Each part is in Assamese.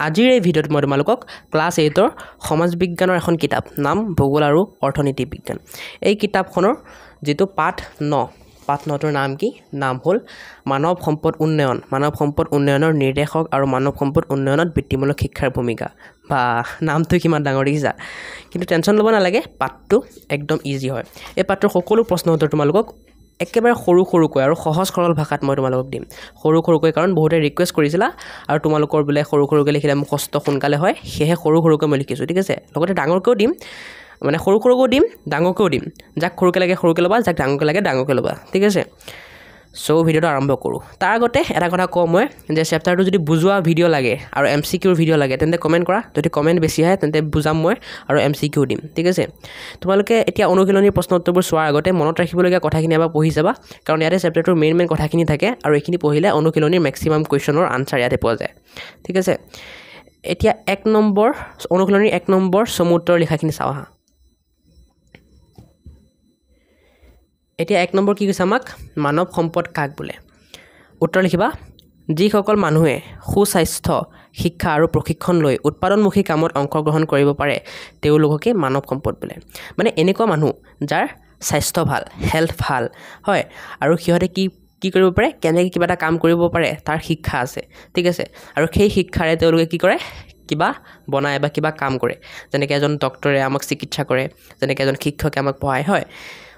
আজিৰ এই ভিডিঅ'ত মই তোমালোকক ক্লাছ 8ৰ সমাজ বিজ্ঞানৰ এখন কিতাপ নাম ভূগোল আৰু অৰ্থনীতি বিজ্ঞান এই কিতাপখনৰ যেটো পাঠ 9 পাঠ 9ৰ নাম কি নাম হ'ল মানৱ সম্পদ উন্নয়নৰ নিৰ্দেশক আৰু মানৱ সম্পদ উন্নয়নত বৃত্তিমূলক শিক্ষাৰ ভূমিকা বা নামটো কিমান ডাঙৰ দেখিছা কিন্তু টেনচন ল'ব নালাগে পাঠটো একদম ইজি হয় এই পাঠৰ সকলো প্ৰশ্ন উত্তৰ তোমালোকক একেবাৰে সৰু আৰু সহজ সৰল ভাষাত মই তোমালোকক দিম সৰুকৈ কাৰণ বহুতে ৰিকুৱেষ্ট কৰিছিলা আৰু তোমালোকৰ বলে সৰুকৈ লিখিলে মুখস্থ সোনকালে হয় সেয়ে সৰুকৈ মই লিখিছো ঠিক আছে লগতে ডাঙৰকৈ দিম মানে সৰুকৈ দিম ডাঙৰকৈ দিম যাক সৰুকৈ লাগে সৰুকৈ ল'বা যাক ডাঙৰকৈ লাগে ডাঙৰকৈ ল'বা ঠিক আছে সো ভিডিওটো আৰম্ভ কৰো তাৰ আগতে এটা কথা কম মই যে চেপ্টাৰটো যদি বুজোৱা ভিডিও লাগে আৰু এমসিকিউৰ ভিডিও লাগে তেন্তে কমেন্ট কৰা যদি কমেন্ট বেছি হয় তেন্তে বুজাম মই আৰু এমসিকিউ দিম ঠিক আছে তোমালোকে এতিয়া অনুশীলনীৰ প্ৰশ্ন উত্তৰবোৰ চোৱাৰ আগতে মনত ৰাখিবলগীয়া কথাখিনি এবাৰ পঢ়ি যাবা কাৰণ ইয়াতে চেপ্টাৰটোৰ মেইন কথাখিনি থাকে আৰু এইখিনি পঢ়িলে অনুশীলনীৰ ম্যাক্সিমাম কোৱেশ্চনৰ আনসাৰ ইয়াতে পোৱা যায় ঠিক আছে এতিয়া 1 নম্বৰ অনুশীলনীৰ 1 নম্বৰ সম উত্তৰ লিখাখিনি চাও হা এতিয়া 1 নম্বৰ কি কৈছে আমাক মানৱ সম্পদ কাক বোলে উত্তৰ লিখিবা যিসকল মানুহে সুস্বাস্থ্য শিক্ষা আৰু প্ৰশিক্ষণ লৈ উৎপাদনমুখী কামত অংশগ্ৰহণ কৰিব পাৰে তেওঁলোককে মানৱ সম্পদ বোলে মানে এনেকুৱা মানুহ যাৰ স্বাস্থ্য ভাল হেলথ ভাল হয় আৰু সিহঁতে কি কৰিব পাৰে কেনেকৈ কিবা এটা কাম কৰিব পাৰে তাৰ শিক্ষা আছে ঠিক আছে আৰু সেই শিক্ষাৰে তেওঁলোকে কি কৰে কিবা বনায় বা কিবা কাম কৰে যেনেকৈ এজন ডক্টৰে আমাক চিকিৎসা কৰে যেনেকৈ এজন শিক্ষকে আমাক পঢ়ায় হয়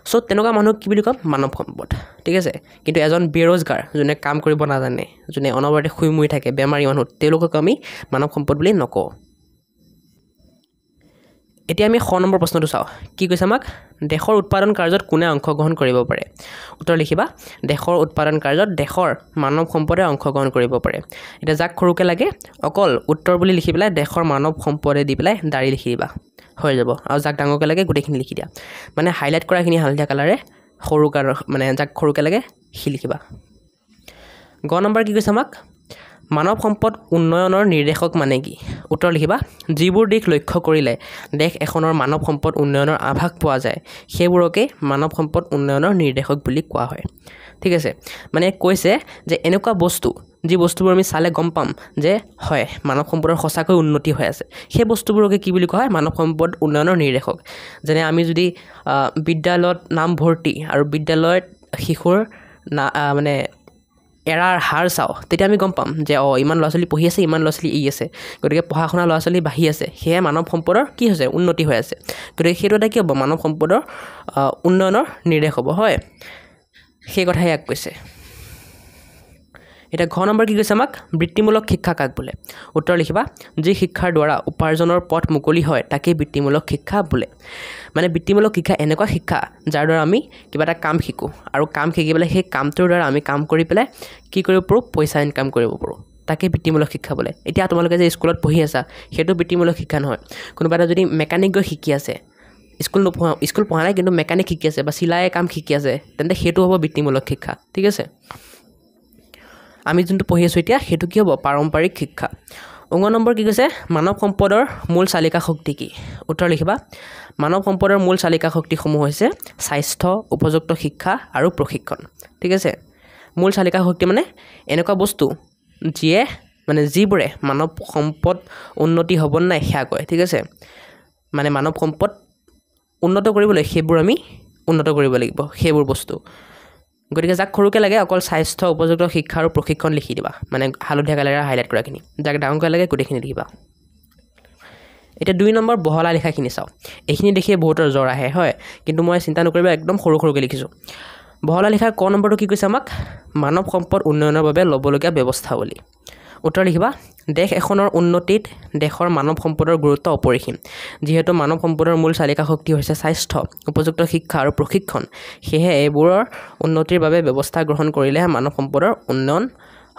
সো তেনেকুৱা মানুহ কি বুলি কম মানৱ সম্পদ ঠিক আছে কিন্তু এজন বেৰোজগাৰ যোনে কাম কৰিব নাজানে যোনে অনবৰতে শুই মুই থাকে বেমাৰী মানুহ তেওঁলোকক আমি মানৱ সম্পদ বুলি নকওঁ এতিয়া আমি 6 নম্বৰ প্ৰশ্নটো চাও কি কৈছে আমাক দেশৰ উৎপাদন কাৰ্যত কোনে অংশগ্ৰহণ কৰিব পাৰে উত্তৰ লিখিবা দেশৰ উৎপাদন কাৰ্যত দেশৰ মানৱ সম্পদে অংশগ্ৰহণ কৰিব পাৰে এটা যাক সৰুকে লাগে অকল উত্তৰ বুলি লিখি পেলাই দেশৰ মানৱ সম্পদে দি পেলাই দাৰি লিখি দিবা হৈ যাব আৰু যাক ডাঙৰকে লাগে গোটেইখিনি লিখি দিয়া মানে হাইলাইট কৰাখিনি হালধীয়া কালাৰে সৰুকাৰ মানে যাক সৰুকে লাগে হি লিখিবা গ নম্বৰ কি কৈছে আমাক মানৱ সম্পদ উন্নয়নৰ নিৰ্দেশক মানে কি উত্তৰ লিখিবা যিবোৰ দিশ লক্ষ্য কৰিলে দেশ এখনৰ মানৱ সম্পদ উন্নয়নৰ আভাস পোৱা যায় সেইবোৰকে মানৱ সম্পদ উন্নয়নৰ নিৰ্দেশক বুলি কোৱা হয় ঠিক আছে মানে কৈছে যে এনেকুৱা বস্তু যি বস্তুবোৰ আমি চালে গম পাম যে হয় মানৱ সম্পদৰ সঁচাকৈ উন্নতি হৈ আছে সেই বস্তুবোৰকে কি বুলি কোৱা হয় মানৱ সম্পদ উন্নয়নৰ নিৰ্দেশক যেনে আমি যদি বিদ্যালয়ত নাম ভৰ্তি আৰু বিদ্যালয়ত শিশুৰ মানে এৰাৰ হাৰ চাও তেতিয়া আমি গম পাম যে ইমান ল'ৰা-ছোৱালী পঢ়ি আছে ইমান ল'ৰা-ছোৱালী আছে গতিকে পঢ়া-শুনা ল'ৰা-ছোৱালী বাঢ়ি আছে সেয়ে মানৱ সম্পদৰ কি হৈছে উন্নতি হৈ আছে গতিকে সেইটো এটা কি হ'ব মানৱ সম্পদৰ উন্নয়নৰ নিৰ্দেশ হ'ব হয় সেই কথাই ইয়াক কৈছে এটা ঘ নম্বৰ কি কৈছে আমাক বৃত্তিমূলক শিক্ষা কাক বোলে উত্তৰ লিখিবা যি শিক্ষাৰ দ্বাৰা উপাৰ্জনৰ পথ মুকলি হয় তাকে বৃত্তিমূলক শিক্ষা বোলে মানে বৃত্তিমূলক শিক্ষা এনেকুৱা শিক্ষা যাৰ দ্বাৰা আমি কিবা এটা কাম শিকো আৰু কাম শিকি পেলাই সেই কামটোৰ দ্বাৰা আমি কাম কৰি পেলাই কি কৰিব পাৰো পইচা ইনকাম কৰিব পাৰো তাকে বৃত্তিমূলক শিক্ষা বোলে এতিয়া তোমালোকে যে স্কুলত পঢ়ি আছা সেইটো বৃত্তিমূলক শিক্ষা নহয় কোনোবা এটা যদি মেকানিক গৈ শিকি আছে স্কুল পঢ়া নাই কিন্তু মেকানিক শিকি আছে বা চিলাই কাম শিকি আছে তেন্তে সেইটো হ'ব বৃত্তিমূলক শিক্ষা ঠিক আছে আমি যোনটো পঢ়ি আছো এতিয়া সেইটো কি হ'ব পাৰম্পৰিক শিক্ষা 9 নম্বৰ কি কৈছে মানৱ সম্পদৰ মূল চালিকা শক্তি কি উত্তৰ লিখিবা মানৱ সম্পদৰ মূল চালিকা শক্তিসমূহ হৈছে স্বাস্থ্য উপযুক্ত শিক্ষা আৰু প্ৰশিক্ষণ ঠিক আছে মূল চালিকা শক্তি মানে এনেকুৱা বস্তু যিবোৰে মানৱ সম্পদ উন্নতি হ'ব নাই হেয়া কয় ঠিক আছে মানে মানৱ সম্পদ উন্নত কৰিবলৈ সেইবোৰ আমি উন্নত কৰিব লাগিব সেইবোৰ বস্তু গতিকে যাক সৰুকে লাগে অকল স্বাস্থ্য উপযুক্ত শিক্ষা আৰু প্ৰশিক্ষণ লিখি দিবা মানে হালধীয়া কালাৰে হাইলাইট কৰাখিনি যাক ডাঙৰকৈ লাগে গোটেইখিনি লিখিবা এটা 2 নম্বৰ বহলা লিখাখিনি চাও এইখিনি দেখিয়ে বহুতৰ জ্বৰ আহে হয় কিন্তু মই চিন্তা নকৰিবা একদম সৰুকৈ লিখিছো বহলা লিখাৰ ক নম্বৰটো কি কৈছে আমাক মানৱ সম্পদ উন্নয়নৰ বাবে ল'বলগীয়া ব্যৱস্থাৱলী উত্তৰ লিখিবা দেশ এখনৰ উন্নতিত দেশৰ মানৱ সম্পদৰ গুৰুত্ব অপৰিসীম যিহেতু মানৱ সম্পদৰ মূল চালিকা শক্তি হৈছে স্বাস্থ্য উপযুক্ত শিক্ষা আৰু প্ৰশিক্ষণ সেয়ে এইবোৰৰ উন্নতিৰ বাবে ব্যৱস্থা গ্ৰহণ কৰিলেহে মানৱ সম্পদৰ উন্নয়ন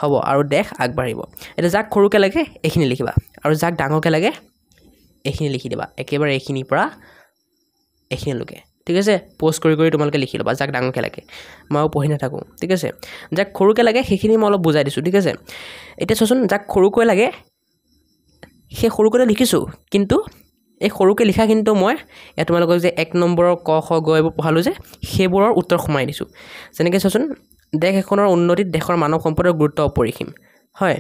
হ'ব আৰু দেশ আগবাঢ়িব এটা যাক সৰুকৈ লাগে এইখিনি লিখিবা আৰু যাক ডাঙৰকৈ লাগে এইখিনি লিখি দিবা একেবাৰে এইখিনিৰ পৰা এইখিনিলৈকে ঠিক আছে পোষ্ট কৰি তোমালোকে লিখি ল'বা যাক ডাঙৰকৈ লাগে মই পঢ়ি নাথাকো ঠিক আছে যাক সৰুকৈ লাগে সেইখিনি মই অলপ বুজাই দিছো ঠিক আছে এতিয়া চোন যাক সৰুকৈ লাগে সেই সৰুকৈ লিখিছো কিন্তু এই সৰুকৈ লিখা কিন্তু মই তোমালোকক যে 1 নম্বৰৰ ক খ গ এইবোৰ পঢ়ালো যে সেইবোৰৰ উত্তৰ সোমাই দিছো যেনেকৈ চোন দেশ এখনৰ উন্নতিত দেশৰ মানৱ সম্পদৰ গুৰুত্ব অপৰিসীম হয়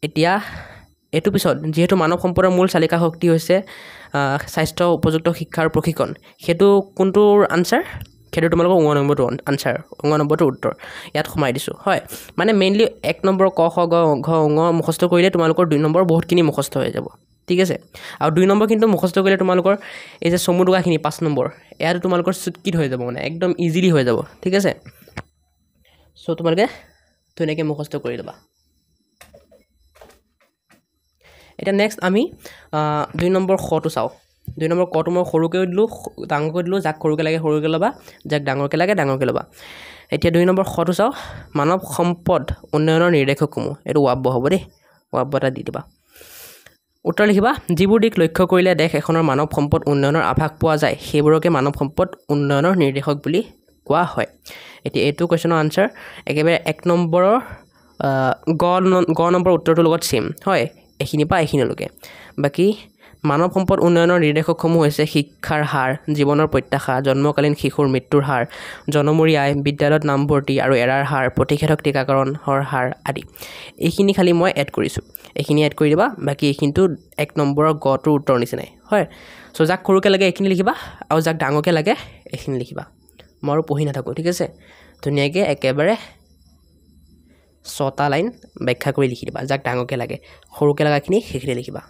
এতিয়া এইটো পিছত যেহেতু মানৱ সম্পদৰ মূল চালিকা শক্তি হৈছে স্বাস্থ্য উপযুক্ত শিক্ষাৰ প্ৰশিক্ষণ সেইটো কোনটোৰ আনসাৰ সেইটো তোমালোকৰ 9 নম্বৰটো আনসাৰ 9 নম্বৰটো উত্তৰ ইয়াত সোমাই দিছোঁ হয় মানে মেইনলি 1 নম্বৰ ক খ গ ঘ ঙ মুখস্থ কৰিলে তোমালোকৰ 2 নম্বৰ বহুতখিনি মুখস্থ হৈ যাব ঠিক আছে আৰু 2 নম্বৰ কিন্তু মুখস্থ কৰিলে তোমালোকৰ এই যে সমুদুগাখিনি 5 নম্বৰ ইয়াতো তোমালোকৰ চুটকিট হৈ যাব মানে একদম ইজিলি হৈ যাব ঠিক আছে সো তোমালোকে ধুনীয়াকৈ মুখস্থ কৰি ল'বা এটা নেক্সট আমি 2 নম্বৰ খটো চাওঁ 2 নম্বৰ কটো মই সৰুকৈ দিলোঁ ডাঙৰকৈ দিলোঁ যাক সৰুকৈ লাগে সৰুকৈ ল'বা যাক ডাঙৰকৈ লাগে ডাঙৰকৈ ল'বা এতিয়া 2 নম্বৰ খটো চাওঁ মানৱ সম্পদ উন্নয়নৰ নিৰ্দেশকসমূহ এইটো ৱাব হ'ব দেই ৱাব এটা দি দিবা উত্তৰ লিখিবা যিবোৰ দিক লক্ষ্য কৰিলে দেশ এখনৰ মানৱ সম্পদ উন্নয়নৰ আভাস পোৱা যায় সেইবোৰকে মানৱ সম্পদ উন্নয়নৰ নিৰ্দেশক বুলি কোৱা হয় এতিয়া এইটো কোৱেশ্চনৰ আনসাৰ একেবাৰে 1 নম্বৰৰ গ নম্বৰ উত্তৰটোৰ লগত সেম হয় এখিনি পা এখিনলৈকে বাকি মানৱ সম্পদ উন্নয়নৰ নিৰ্দেশকসমূহ হৈছে শিক্ষাৰ হাৰ জীৱনৰ প্ৰত্যাশা জন্মকালীন শিশুৰ মৃত্যুৰ হাৰ জনমূৰি আয় বিদ্যালয়ত নামভৰ্তি আৰু এৰাৰ হাৰ প্ৰতিষেধক টিকাকৰণৰ হাৰ আদি এইখিনি খালি মই এড কৰিছোঁ এইখিনি এড কৰি দিবা বাকি এইখিনিটো 1 নম্বৰৰ গটোৰ উত্তৰ নিচিনাই হয় সো যাক সৰুকৈ লাগে এইখিনি লিখিবা আৰু যাক ডাঙৰকৈ লাগে এইখিনি লিখিবা মই আৰু পঢ়ি নাথাকোঁ ঠিক আছে ধুনীয়াকৈ একেবাৰে 6টা লাইন ব্যাখ্যা কৰি লিখি দিবা যাক ডাঙৰকৈ লাগে সৰুকৈ লাগাখিনি সেইখিনি লিখিবা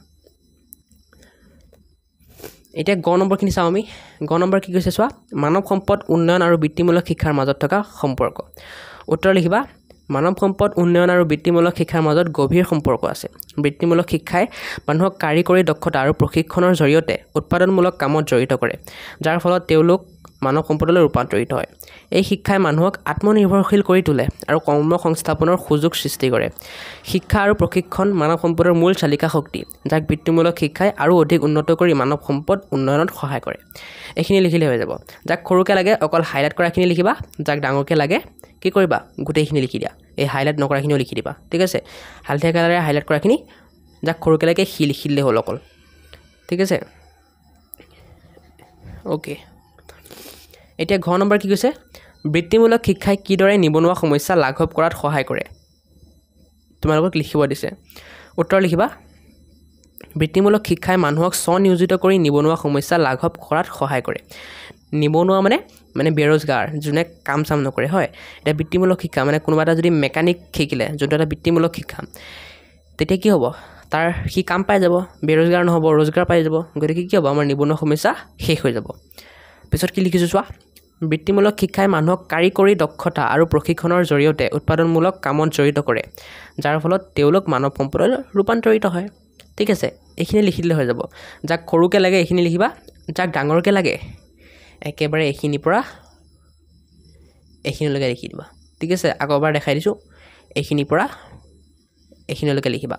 এতিয়া গ নম্বৰখিনি চাওঁ আমি গ নম্বৰ কি কৈছে চোৱা মানৱ সম্পদ উন্নয়ন আৰু বৃত্তিমূলক শিক্ষাৰ মাজত থকা সম্পৰ্ক উত্তৰ লিখিবা মানৱ সম্পদ উন্নয়ন আৰু বৃত্তিমূলক শিক্ষাৰ মাজত গভীৰ সম্পৰ্ক আছে বৃত্তিমূলক শিক্ষাই মানুহক কাৰিকৰী দক্ষতা আৰু প্ৰশিক্ষণৰ জৰিয়তে উৎপাদনমূলক কামত জড়িত কৰে যাৰ ফলত তেওঁলোক মানৱ সম্পদলৈ ৰূপান্তৰিত হয় এই শিক্ষাই মানুহক আত্মনিৰ্ভৰশীল কৰি তোলে আৰু কৰ্মসংস্থাপনৰ সুযোগ সৃষ্টি কৰে শিক্ষা আৰু প্ৰশিক্ষণ মানৱ সম্পদৰ মূল চালিকা শক্তি যাক বৃত্তিমূলক শিক্ষাই আৰু অধিক উন্নত কৰি মানৱ সম্পদ উন্নয়নত সহায় কৰে এইখিনি লিখিলে হৈ যাব যাক সৰুকৈ লাগে অকল হাইলাইট কৰাখিনি লিখিবা যাক ডাঙৰকৈ লাগে কি কৰিবা গোটেইখিনি লিখি দিয়া এই হাইলাইট নকৰাখিনিও লিখি দিবা ঠিক আছে হালধীয়া কালাৰে হাইলাইট কৰাখিনি যাক সৰুকৈ লাগে সি লিখিলে হ'ল অকল ঠিক আছে ওকে এতিয়া ঘ নম্বৰ কি কৈছে বৃত্তিমূলক শিক্ষাই কিদৰে নিবনুৱা সমস্যা লাঘৱ কৰাত সহায় কৰে তোমালোকক লিখিব দিছে উত্তৰ লিখিবা বৃত্তিমূলক শিক্ষাই মানুহক স্বনিয়োজিত কৰি নিবনুৱা সমস্যা লাঘৱ কৰাত সহায় কৰে নিবনুৱা মানে বেৰোজগাৰ যোনে কাম চাম নকৰে হয় এটা বৃত্তিমূলক শিক্ষা মানে কোনোবা এটা যদি মেকানিক শিকিলে যোনটো এটা বৃত্তিমূলক শিক্ষা তেতিয়া কি হ'ব তাৰ সি কাম পাই যাব বেৰোজগাৰ নহ'ব ৰোজগাৰ পাই যাব গতিকে কি হ'ব আমাৰ নিবনুৱা সমস্যা শেষ হৈ যাব পিছত কি লিখিছোঁ চোৱা বৃত্তিমূলক শিক্ষাই মানুহক কাৰিকৰী দক্ষতা আৰু প্ৰশিক্ষণৰ জৰিয়তে উৎপাদনমূলক কামত জড়িত কৰে যাৰ ফলত তেওঁলোক মানৱ সম্পদলৈ ৰূপান্তৰিত হয় ঠিক আছে এইখিনি লিখি দিলে হৈ যাব যাক সৰুকৈ লাগে এইখিনি লিখিবা যাক ডাঙৰকৈ লাগে একেবাৰে এইখিনিৰ পৰা এইখিনিলৈকে লিখি দিবা ঠিক আছে আকৌ এবাৰ দেখাই দিছোঁ এইখিনিৰ পৰা এইখিনিলৈকে লিখিবা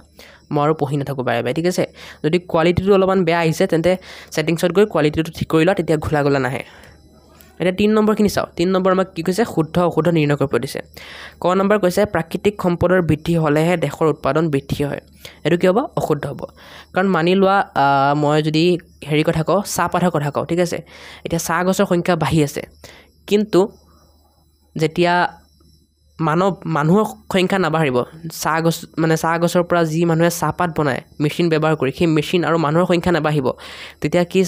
মই আৰু পঢ়ি নাথাকোঁ বাৰে বাৰে ঠিক আছে যদি কোৱালিটিটো অলপমান বেয়া আহিছে তেন্তে ছেটিংছত গৈ কোৱালিটিটো ঠিক কৰি লোৱা তেতিয়া ঘোলা ঘোলা নাহে এতিয়া 3 নম্বৰখিনি চাওঁ 3 নম্বৰ আমাক কি কৈছে শুদ্ধ অশুদ্ধ নিৰ্ণয় কৰিব দিছে ক নম্বৰ কৈছে প্ৰাকৃতিক সম্পদৰ বৃদ্ধি হ'লেহে দেশৰ উৎপাদন বৃদ্ধি হয় এইটো কি হ'ব অশুদ্ধ হ'ব কাৰণ মানি লোৱা মই যদি হেৰি কথা কওঁ চাহপাতৰ কথা কওঁ ঠিক আছে এতিয়া চাহ গছৰ সংখ্যা বাঢ়ি আছে কিন্তু যেতিয়া মানুহৰ সংখ্যা নাবাঢ়িব চাহ গছৰ পৰা যি মানুহে চাহপাত বনায় মেচিন ব্যৱহাৰ কৰি সেই মেচিন আৰু মানুহৰ সংখ্যা নাবাঢ়িব তেতিয়া কি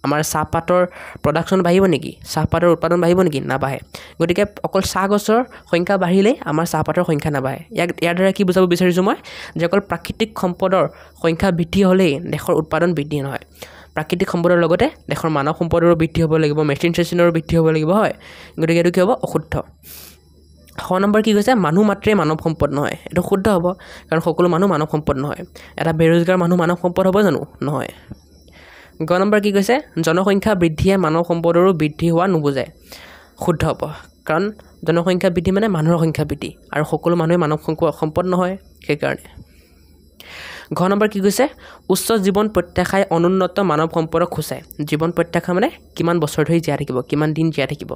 আমাৰ চাহপাতৰ প্ৰডাকশ্যন বাঢ়িব নেকি চাহপাতৰ উৎপাদন বাঢ়িব নেকি নাবাঢ়ে গতিকে অকল চাহ গছৰ সংখ্যা বাঢ়িলেই আমাৰ চাহপাতৰ সংখ্যা নাবাঢ়ে ইয়াৰ দ্বাৰা কি বুজাব বিচাৰিছোঁ মই যে অকল প্ৰাকৃতিক সম্পদৰ সংখ্যা বৃদ্ধি হ'লেই দেশৰ উৎপাদন বৃদ্ধি নহয় প্ৰাকৃতিক সম্পদৰ লগতে দেশৰ মানৱ সম্পদৰো বৃদ্ধি হ'ব লাগিব মেচিন চেচিনৰো বৃদ্ধি হ'ব লাগিব হয় গতিকে এইটো কি হ'ব অশুদ্ধ খ নম্বৰ কি কৈছে মানুহ মাত্ৰেই মানৱ সম্পদ নহয় এইটো শুদ্ধ হ'ব কাৰণ সকলো মানুহ মানৱ সম্পদ নহয় এটা বেৰোজগাৰ মানুহ মানৱ সম্পদ হ'ব জানো নহয় গ নম্বৰ কি কৈছে জনসংখ্যা বৃদ্ধিয়ে মানৱ সম্পদৰো বৃদ্ধি হোৱা নুবুজায় শুদ্ধ হ'ব কাৰণ জনসংখ্যা বৃদ্ধি মানে মানুহৰ সংখ্যা বৃদ্ধি আৰু সকলো মানুহে মানৱ সম্পদ নহয় সেইকাৰণে ঘ নম্বৰ কি কৈছে উচ্চ জীৱন প্ৰত্যাশাই অনুন্নত মানৱ সম্পদক সূচায় জীৱন প্ৰত্যাশা মানে কিমান বছৰ ধৰি জীয়াই থাকিব কিমান দিন জীয়াই থাকিব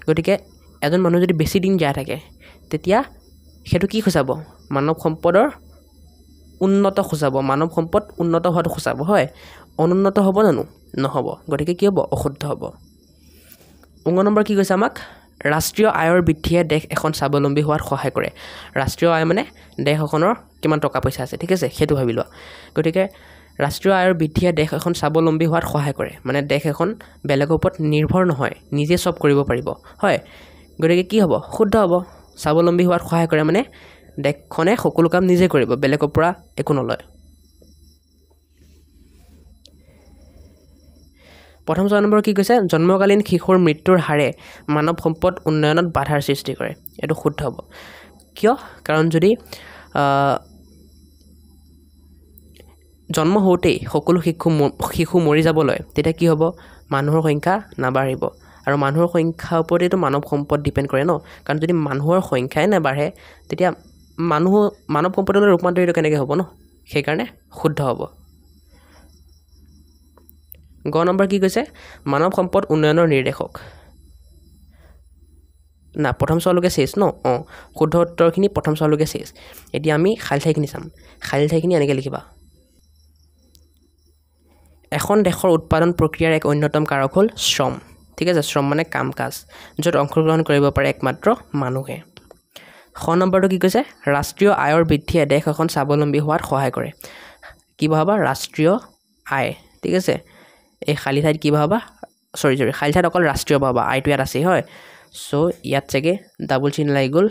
গতিকে এজন মানুহ যদি বেছি দিন জীয়াই থাকে তেতিয়া সেইটো কি সূচাব মানৱ সম্পদৰ উন্নত সূচাব মানৱ সম্পদ উন্নত হোৱাটো সূচাব হয় অনুন্নত হ'ব জানো নহ'ব গতিকে কি হ'ব অশুদ্ধ হ'ব 9 নম্বৰ কি কৈছে আমাক ৰাষ্ট্ৰীয় আয়ৰ বৃদ্ধিয়ে দেশ এখন স্বাৱলম্বী হোৱাত সহায় কৰে ৰাষ্ট্ৰীয় আয় মানে দেশ এখনৰ কিমান টকা পইচা আছে ঠিক আছে সেইটো ভাবি লোৱা গতিকে ৰাষ্ট্ৰীয় আয়ৰ বৃদ্ধিয়ে দেশ এখন স্বাৱলম্বী হোৱাত সহায় কৰে মানে দেশ এখন বেলেগৰ ওপৰত নিৰ্ভৰ নহয় নিজে সব কৰিব পাৰিব হয় গতিকে কি হ'ব শুদ্ধ হ'ব স্বাৱলম্বী হোৱাত সহায় কৰে মানে দেশখনে সকলো কাম নিজে কৰিব বেলেগৰ পৰা একো নলয় প্ৰথম 6 নম্বৰ কি কৈছে জন্মকালীন শিশুৰ মৃত্যুৰ হাৰে মানৱ সম্পদ উন্নয়নত বাধাৰ সৃষ্টি কৰে এটো শুদ্ধ হ'ব কিয় কাৰণ যদি জন্ম হওঁতেই সকলো শিশু মৰি যাবলৈ তেতিয়া কি হ'ব মানুহৰ সংখ্যা নাবাঢ়িব আৰু মানুহৰ সংখ্যাৰ ওপৰতেতো মানৱ সম্পদ ডিপেন্ড কৰে ন কাৰণ যদি মানুহৰ সংখ্যাই নাবাঢ়ে তেতিয়া মানৱ সম্পদলৈ ৰূপান্তৰিত কেনেকৈ হ'ব ন সেই কাৰণে শুদ্ধ হ'ব গ নম্বৰ কি কৈছে মানৱ সম্পদ উন্নয়নৰ নিৰ্দেশক না প্ৰথম সৱালকে শেষ ন শুদ্ধ উত্তৰখিনি প্ৰথম সৱালকে শেষ এতিয়া আমি খালি ঠাইখিনি চাম খালি ঠাইখিনি এনেকৈ লিখিবা এখন দেশৰ উৎপাদন প্ৰক্ৰিয়াৰ এক অন্যতম কাৰক হ'ল শ্ৰম ঠিক আছে শ্ৰম মানে কাম কাজ য'ত অংশগ্ৰহণ কৰিব পাৰে একমাত্ৰ মানুহে খ নম্বৰটো কি কৈছে ৰাষ্ট্ৰীয় আয়ৰ বৃদ্ধিয়ে দেশ এখন স্বাৱলম্বী হোৱাত সহায় কৰে কি ভাবা ৰাষ্ট্ৰীয় আয় ঠিক আছে এই খালি ঠাইত কি ভাবা সৰি খালি ঠাইত অকল ৰাষ্ট্ৰীয় ভাবা আয়টো ইয়াত আছে হয় সো ইয়াত চাগে ডাবল চিন লাগি গ'ল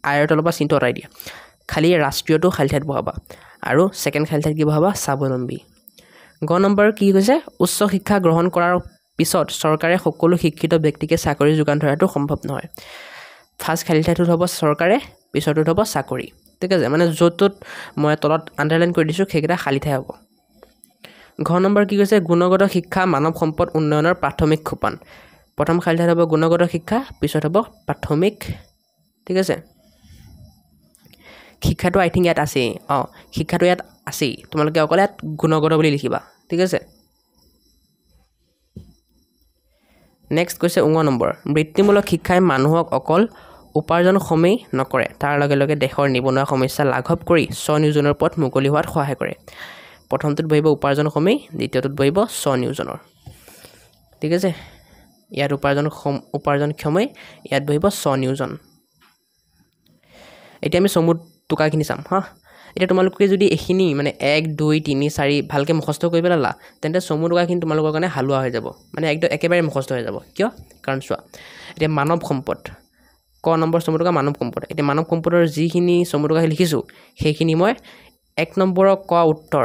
আয়ৰ তলৰ পৰা চিনটো আঁতৰাই দিয়া খালি ৰাষ্ট্ৰীয়টো খালি ঠাইত বহাবা আৰু ছেকেণ্ড খালি ঠাইত কি বহাবা স্বাৱলম্বী গ নম্বৰ কি কৈছে উচ্চ শিক্ষা গ্ৰহণ কৰাৰ পিছত চৰকাৰে সকলো শিক্ষিত ব্যক্তিকে চাকৰি যোগান ধৰাটো সম্ভৱ নহয় ফাৰ্ষ্ট খালি ঠাইটোত হ'ব চৰকাৰে পিছৰটোত হ'ব চাকৰি ঠিক আছে মানে য'ত মই তলত আণ্ডাৰলাইন কৰি দিছোঁ সেইকেইটা খালি ঠাই হ'ব ঘ নম্বৰ কি কৈছে গুণগত শিক্ষা মানৱ সম্পদ উন্নয়নৰ প্ৰাথমিক সোপান প্ৰথম খালি ঠাইত হ'ব গুণগত শিক্ষা পিছত হ'ব প্ৰাথমিক ঠিক আছে শিক্ষাটো আই থিংক ইয়াত আছেই শিক্ষাটো ইয়াত আছেই তোমালোকে অকল ইয়াত গুণগত বুলি লিখিবা ঠিক আছে নেক্সট কৈছে 9 নম্বৰ বৃত্তিমূলক শিক্ষাই মানুহক অকল উপাৰ্জনক্ষমেই নকৰে তাৰ লগে লগে দেশৰ নিবনুৱা সমস্যা লাঘৱ কৰি স্বনিয়োজনৰ পথ মুকলি হোৱাত সহায় কৰে প্ৰথমটোত বহিব উপাৰ্জনক্ষমেই দ্বিতীয়টোত বহিব স্বনিয়োজনৰ ঠিক আছে ইয়াত উপাৰ্জনক্ষমেই ইয়াত বহিব স্বনিয়োজন এতিয়া আমি চমু টুকাখিনি চাম হা এতিয়া তোমালোকে যদি এইখিনি মানে 1 2 3 4 ভালকৈ মুখস্থ কৰি পেলালা তেন্তে চমু টুকাখিনি তোমালোকৰ কাৰণে হালুৱা হৈ যাব মানে একদম একেবাৰে মুখস্থ হৈ যাব কিয় কাৰণ চোৱা এতিয়া মানৱ সম্পদ ক নম্বৰ চমু টুকা মানৱ সম্পদ এতিয়া মানৱ সম্পদৰ যিখিনি চমু টুকা লিখিছোঁ সেইখিনি মই 1 নম্বৰৰ ক উত্তৰ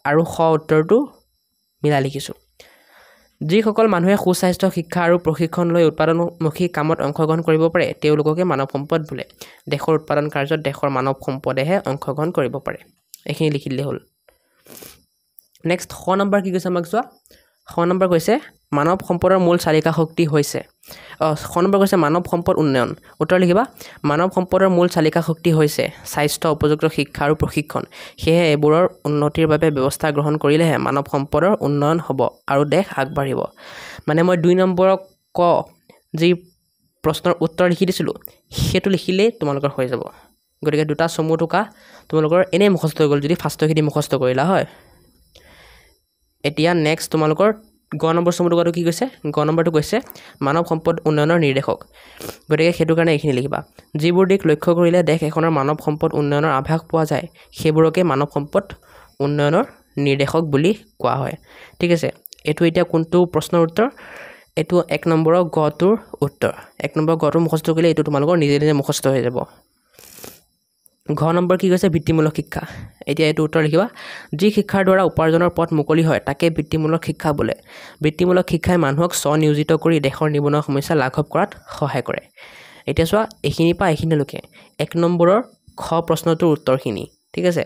আৰু খ উত্তৰটো মিলাই লিখিছোঁ যিসকল মানুহে সুস্বাস্থ্য শিক্ষা আৰু প্ৰশিক্ষণ লৈ উৎপাদনমুখী কামত অংশগ্ৰহণ কৰিব পাৰে তেওঁলোককে মানৱ সম্পদ বোলে দেশৰ উৎপাদন কাৰ্যত দেশৰ মানৱ সম্পদেহে অংশগ্ৰহণ কৰিব পাৰে এইখিনি লিখি দিলে হ'ল নেক্সট খ নম্বৰ কি কৈছে আমাক চোৱা খ নম্বৰ কৈছে মানৱ সম্পদৰ মূল চালিকা শক্তি হৈছে খ নম্বৰ কৈছে মানৱ সম্পদ উন্নয়ন উত্তৰ লিখিবা মানৱ সম্পদৰ মূল চালিকা শক্তি হৈছে স্বাস্থ্য উপযুক্ত শিক্ষা আৰু প্ৰশিক্ষণ সেয়ে এইবোৰৰ উন্নতিৰ বাবে ব্যৱস্থা গ্ৰহণ কৰিলেহে মানৱ সম্পদৰ উন্নয়ন হ'ব আৰু দেশ আগবাঢ়িব মানে মই 2 নম্বৰক ক যি প্ৰশ্নৰ উত্তৰ লিখি দিছিলোঁ সেইটো লিখিলেই তোমালোকৰ হৈ যাব গতিকে দুটা চমু টুকা তোমালোকৰ এনেই মুখস্থ হৈ গ'ল যদি ফাৰ্ষ্টৰখিনি মুখস্থ কৰিলা হয় এতিয়া নেক্সট তোমালোকৰ গ নম্বৰ চমু টুকাটো কি কৈছে গ নম্বৰটো কৈছে মানৱ সম্পদ উন্নয়নৰ নিৰ্দেশক গতিকে সেইটো কাৰণে এইখিনি লিখিবা যিবোৰ দিশ লক্ষ্য কৰিলে দেশ এখনৰ মানৱ সম্পদ উন্নয়নৰ আভাস পোৱা যায় সেইবোৰকে মানৱ সম্পদ উন্নয়নৰ নিৰ্দেশক বুলি কোৱা হয় ঠিক আছে এইটো এতিয়া কোনটো প্ৰশ্নৰ উত্তৰ এইটো 1 নম্বৰৰ গটোৰ উত্তৰ 1 নম্বৰ গটো মুখস্থ কৰিলে এইটো তোমালোকৰ নিজে নিজে মুখস্থ হৈ যাব ঘ নম্বৰ কি কৈছে বৃত্তিমূলক শিক্ষা এতিয়া এইটো উত্তৰ লিখিবা যি শিক্ষাৰ দ্বাৰা উপাৰ্জনৰ পথ মুকলি হয় তাকে বৃত্তিমূলক শিক্ষা বোলে বৃত্তিমূলক শিক্ষাই মানুহক স্বনিয়োজিত কৰি দেশৰ নিবনুৱা সমস্যা লাঘৱ কৰাত সহায় কৰে এতিয়া চোৱা এইখিনিৰ পৰা এইখিনিলৈকে 1 নম্বৰৰ খ প্ৰশ্নটোৰ উত্তৰখিনি ঠিক আছে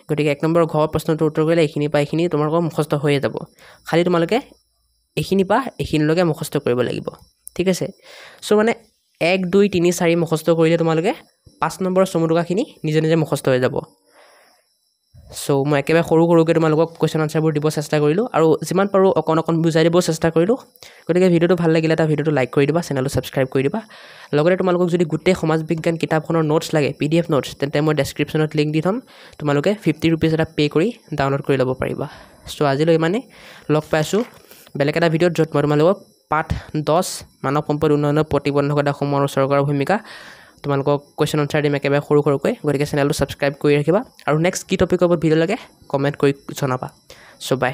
গতিকে 1 নম্বৰ ঘ প্ৰশ্নটোৰ উত্তৰ কৰিলে এইখিনিৰ পৰা এইখিনি তোমালোকৰ মুখস্থ হৈয়ে যাব খালি তোমালোকে এইখিনিৰ পৰা এইখিনিলৈকে মুখস্থ কৰিব লাগিব ঠিক আছে সো মানে 1 2 3 4 মুখস্থ কৰিলে তোমালোকে 5 নম্বৰৰ চমু টুকাখিনি নিজে নিজে মুখস্থ হৈ যাব সো মই একেবাৰে সৰুকৈ তোমালোকক কোৱেশ্চন আনসাৰবোৰ দিব চেষ্টা কৰিলোঁ আৰু যিমান পাৰোঁ অকণ বুজাই দিব চেষ্টা কৰিলোঁ গতিকে ভিডিঅ'টো ভাল লাগিলে এটা ভিডিঅ'টো লাইক কৰি দিবা চেনেলটো ছাবস্ক্ৰাইব কৰি দিবা লগতে তোমালোকক যদি গোটেই সমাজ বিজ্ঞান কিতাপখনৰ নোটছ লাগে PDF নোটছ তেন্তে মই ডেছক্ৰিপশ্যনত লিংক দি থ'ম তোমালোকে 50 ৰুপিজ এটা পে' কৰি ডাউনলোড কৰি ল'ব পাৰিবা সো আজিলৈ ইমানে লগ পাইছোঁ বেলেগ এটা ভিডিঅ'ত য'ত মই তোমালোকক পাঠ 10 মানৱ সম্পদ উন্নয়নৰ প্ৰতিবন্ধকতাসমূহৰ চৰকাৰৰ ভূমিকা তোমালোকক কুৱেশ্যন আনচাৰ দিম একেবাৰে সৰু সৰুকৈ গতিকে চেনেলটো ছাবস্ক্ৰাইব কৰি ৰাখিবা আৰু নেক্সট কি টপিকৰ ওপৰত ভিডিঅ' লাগে কমেণ্ট কৰি জনাবা চ' বাই